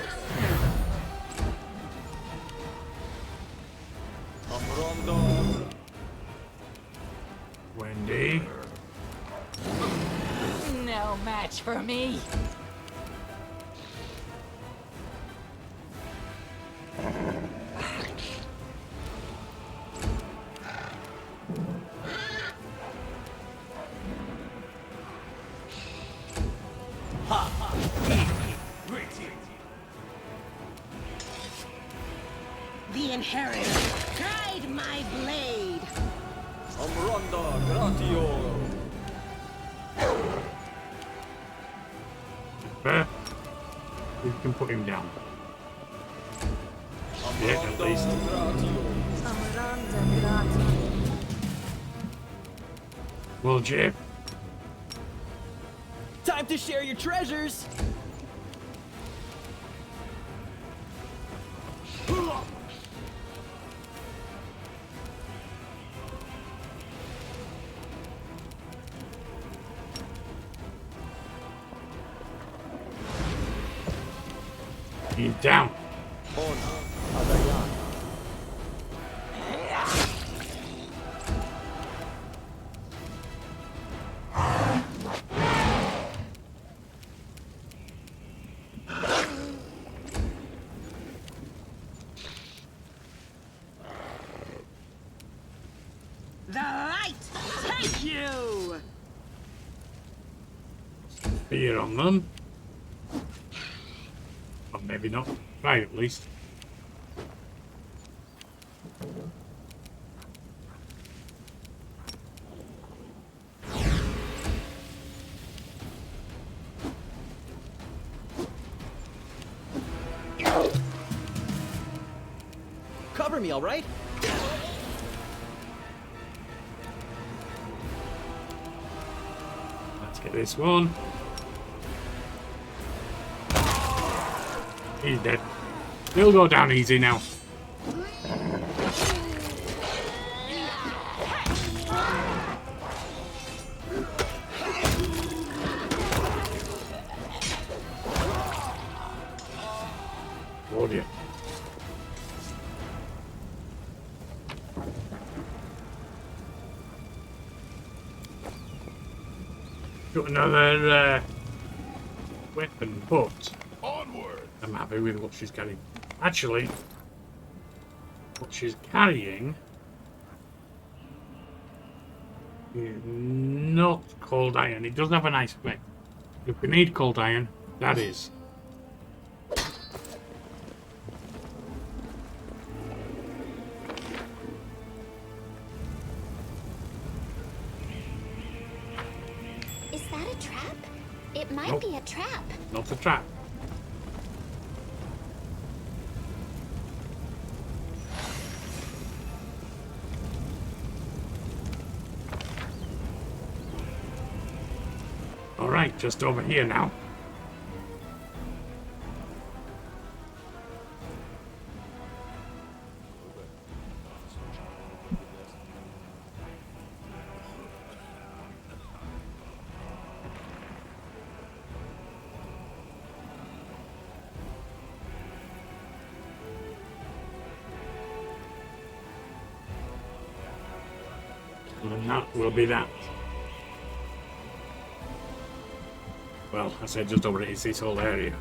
Wendy. No match for me. The inheritor, guide my blade. Amranda Gratio. We can put him down. Yeah, at least. Well, Jip. Time to share your treasures! He's down. The light, take you! Fear on them. Or maybe not. Try at least. Cover me, all right? Let's get this one. He's dead. He'll go down easy now. Oh dear. Got another weapon, but Onward! I'm happy with what she's carrying. Actually, what she's carrying is not cold iron. It doesn't have a nice effect. If we need cold iron, that is. Is that a trap? It might Nope. be a trap. Not a trap. Alright, just over here now. And that will be that. Well, I said just over it is this whole area.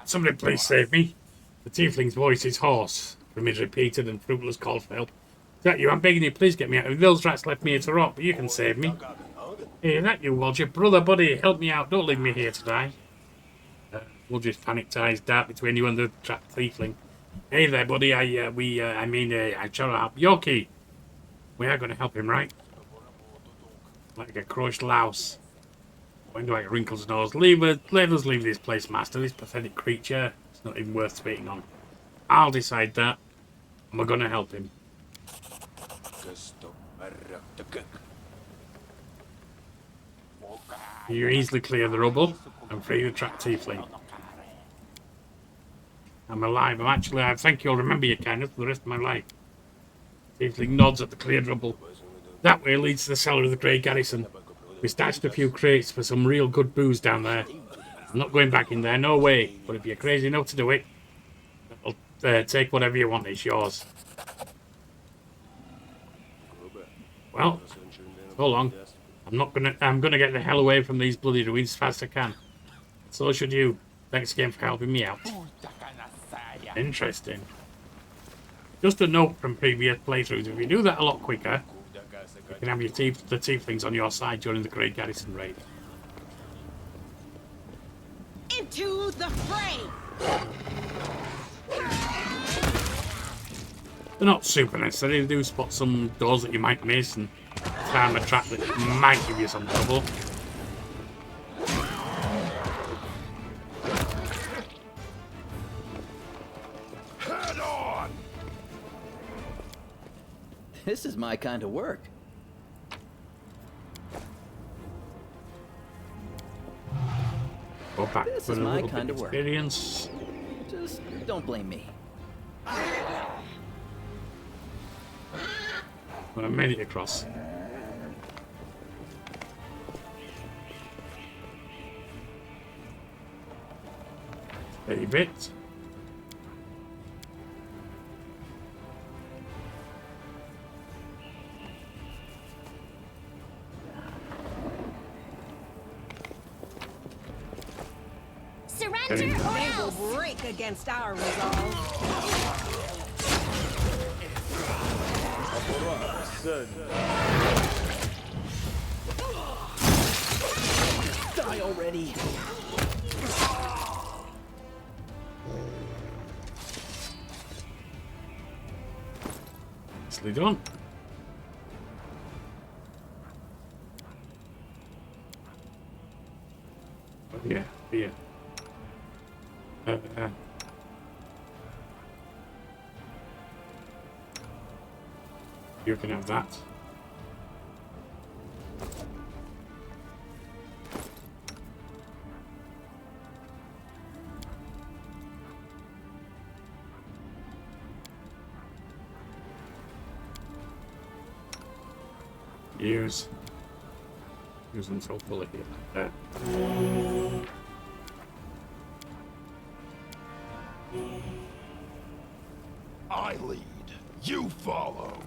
Somebody please save me. The tiefling's voice is hoarse from his repeated and fruitless call for help. Is that you? I'm begging you, please get me out. Those rats left me here to rot, but you can save me. Hey, is that you, Walter? Brother, buddy, help me out. Don't leave me here to die. Walter's panicked eyes dart between you and the trapped tiefling. Hey there, buddy. I'm trying to help Yorkie. We are going to help him, right? Like a crushed louse. Windwhite wrinkles his nose. Let us leave this place, master. This pathetic creature. It's not even worth speaking on. I'll decide that. And we're going to help him. You easily clear the rubble and free the trapped tiefling. I'm alive. I'm actually alive. Thank you. I'll remember your kindness for the rest of my life. Tiefling nods at the cleared rubble. That way leads to the cellar of the Grey Garrison. We stashed a few crates for some real good booze down there. I'm not going back in there, no way. But if you're crazy enough to do it, I'll take whatever you want. It's yours. Well, so long. I'm gonna get the hell away from these bloody ruins as fast as I can. So should you. Thanks again for helping me out. Interesting. Just a note from previous playthroughs, if you do that a lot quicker, you can have the tieflings on your side during the Great Garrison raid. Into the fray! They're not super necessary. They do spot some doors that you might miss and found a trap that might give you some trouble. Head on! This is my kind of work. Go back This for is a my little kind bit of work. experience. Just don't blame me. When I made it across. A bit. Surrender or They else! will break against our resolve. Die already! Nicely done. Oh, yeah, yeah. You can have that. Use them so fully here. There. I lead. You follow.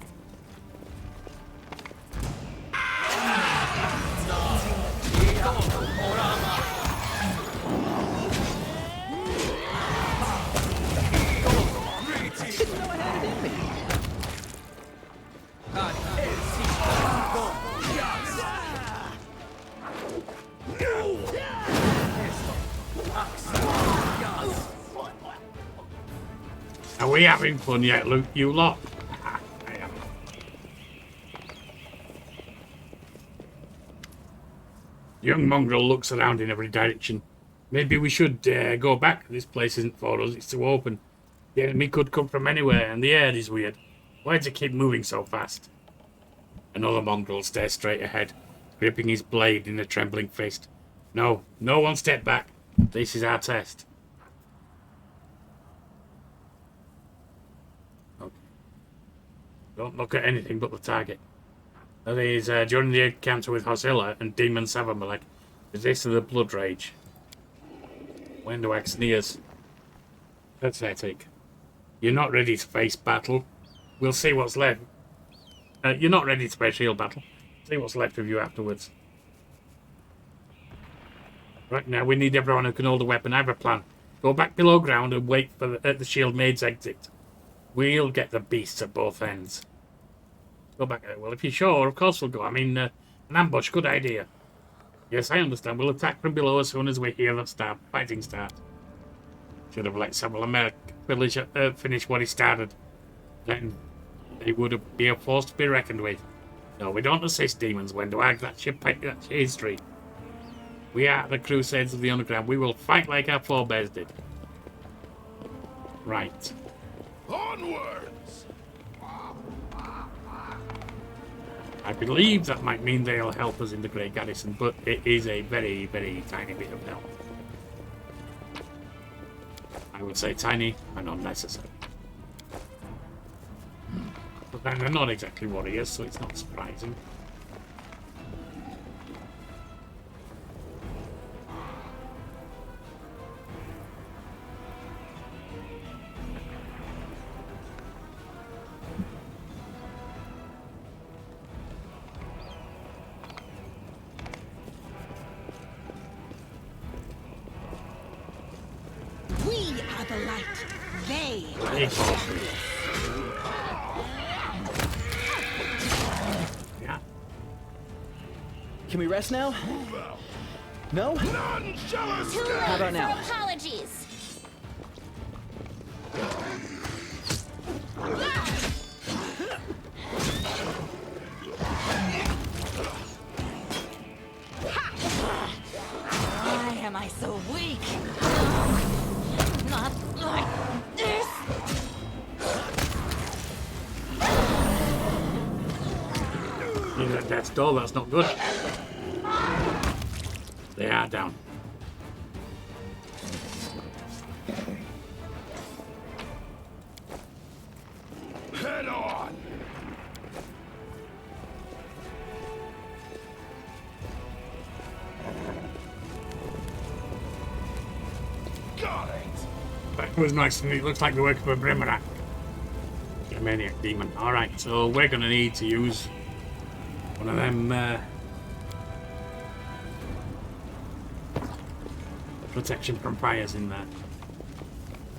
Are we having fun yet, Luke? You lot? I am. Young mongrel looks around in every direction. Maybe we should go back. This place isn't for us. It's too open. The enemy could come from anywhere, and the air is weird. Why does it keep moving so fast? Another mongrel stares straight ahead, gripping his blade in a trembling fist. No, no one step back. This is our test. Okay. Don't look at anything but the target. That is, during the encounter with Hosilla and Demon Savamalek, resisted the blood rage. Windwag sneers. Pathetic. You're not ready to face battle. We'll see what's left. You're not ready to face real battle. See what's left of you afterwards. Right now, we need everyone who can hold a weapon. I have a plan. Go back below ground and wait for the shield maid's exit. We'll get the beasts at both ends. Go back there. Well, if you're sure, of course we'll go. I mean, an ambush, good idea. Yes, I understand. We'll attack from below as soon as we hear the fighting start. Should have let Samuel finish what he started. Then they would be a force to be reckoned with. No, we don't assist demons when to act that history. We are the Crusades of the Underground. We will fight like our forebears did. Right. Onwards! I believe that might mean they'll help us in the Great Garrison, but it is a very, very tiny bit of help. I would say tiny and unnecessary. But then they're not exactly warriors, so it's not surprising. We are the light. They are the Exactly. Yeah. Can we rest now? No? None shall Too escape! How about late now? for apologies. Why am I so weak? Not like this. Near that death's door, that's not good. They are down. Head on! Got it! That was nice and it looks like the work of a Brimmerak. A maniac demon. Alright, so we're gonna need to use one of them protection from fires in there.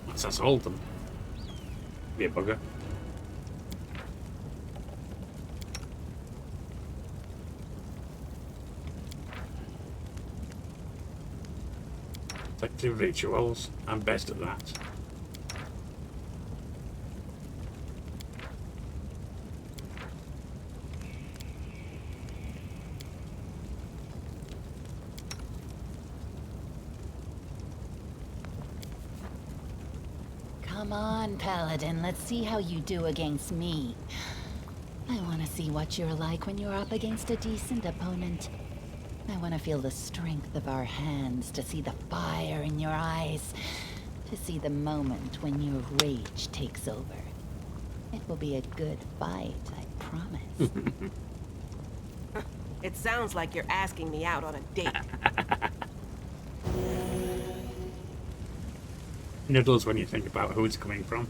Let's assault them. Be a bugger. Effective rituals. I'm best at that. Come on, Paladin. Let's see how you do against me. I want to see what you're like when you're up against a decent opponent. I want to feel the strength of our hands, to see the fire in your eyes, to see the moment when your rage takes over. It will be a good fight, I promise. It sounds like you're asking me out on a date. Noodles when you think about who it's coming from.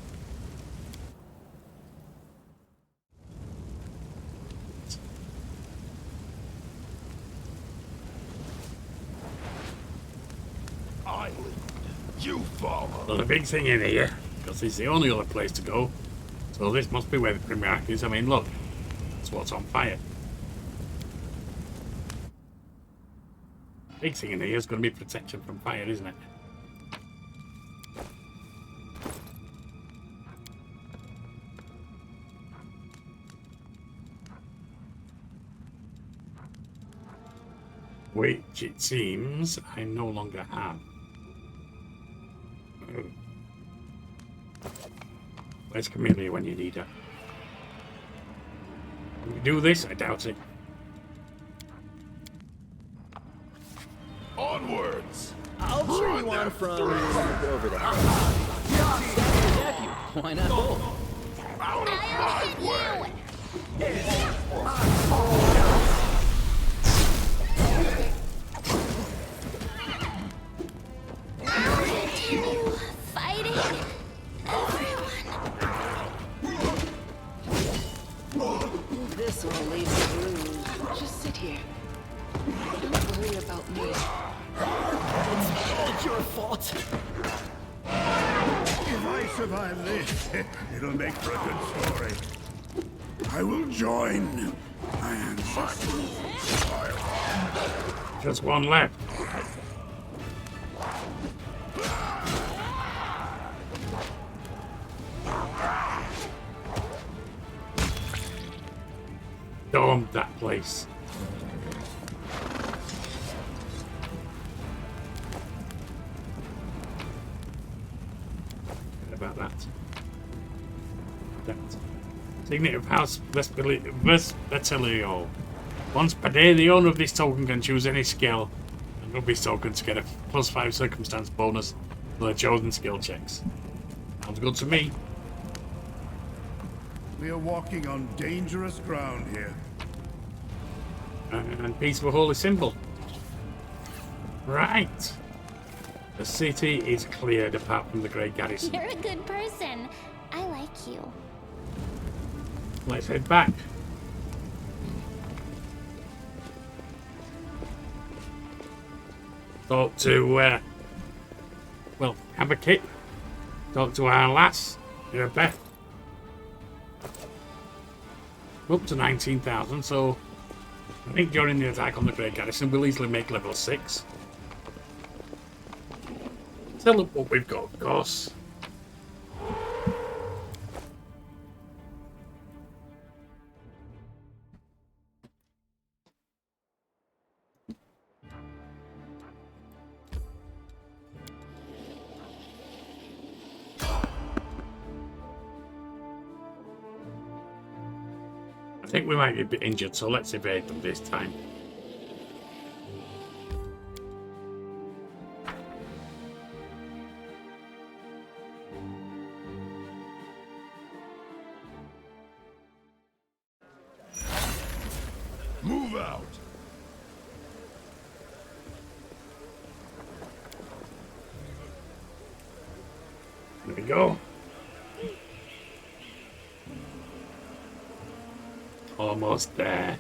I lead. You follow. Well, the big thing in here, because it's the only other place to go, so this must be where the Primarch is. I mean, look, that's what's on fire. Big thing in here is going to be protection from fire, isn't it? Which it seems I no longer have. Oh. Where's Camellia when you need her? Can we do this? I doubt it. Onwards! I'll cheer you on from over there. Why not both? Out of my way! Fighting everyone. This will leave you bruised. Just sit here. Don't worry about me. It's your fault. survive this, it'll make for a good story. I will join my ancestors. Just one left. Domed that place. Forget about that. Signet of House Vespetilio. Once per day, the owner of this token can choose any skill, and with this token to get a +5 circumstance bonus for the chosen skill checks. Sounds good to me. We are walking on dangerous ground here. And peaceful holy symbol. Right. The city is cleared apart from the great garrison. You're a good person. I like you. Let's head back. Talk to, well, have a kit. Talk to our lass, Beth. Up to 19,000, so I think during the attack on the Great Garrison, we'll easily make level 6. Sell up what we've got, of course. I think we might be a bit injured, so let's evade them this time. Move out. There we go. Almost there.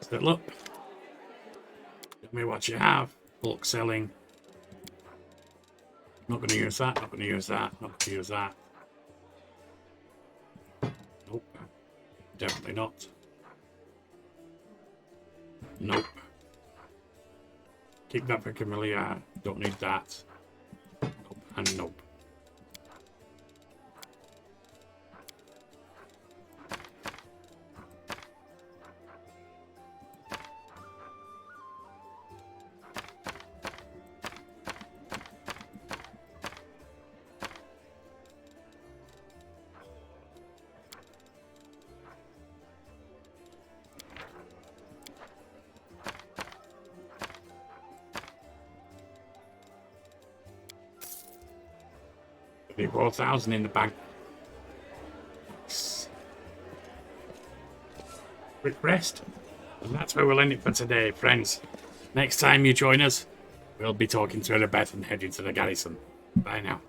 Still up. Tell me what you have. Bulk selling. Not going to use that. Not going to use that. Not going to use that. Nope. Definitely not. Nope. Keep that for Camellia. Don't need that. Nope. And nope. $4,000 in the bank. Quick rest. And that's where we'll end it for today, friends. Next time you join us, we'll be talking to Beth and heading to the garrison. Bye now.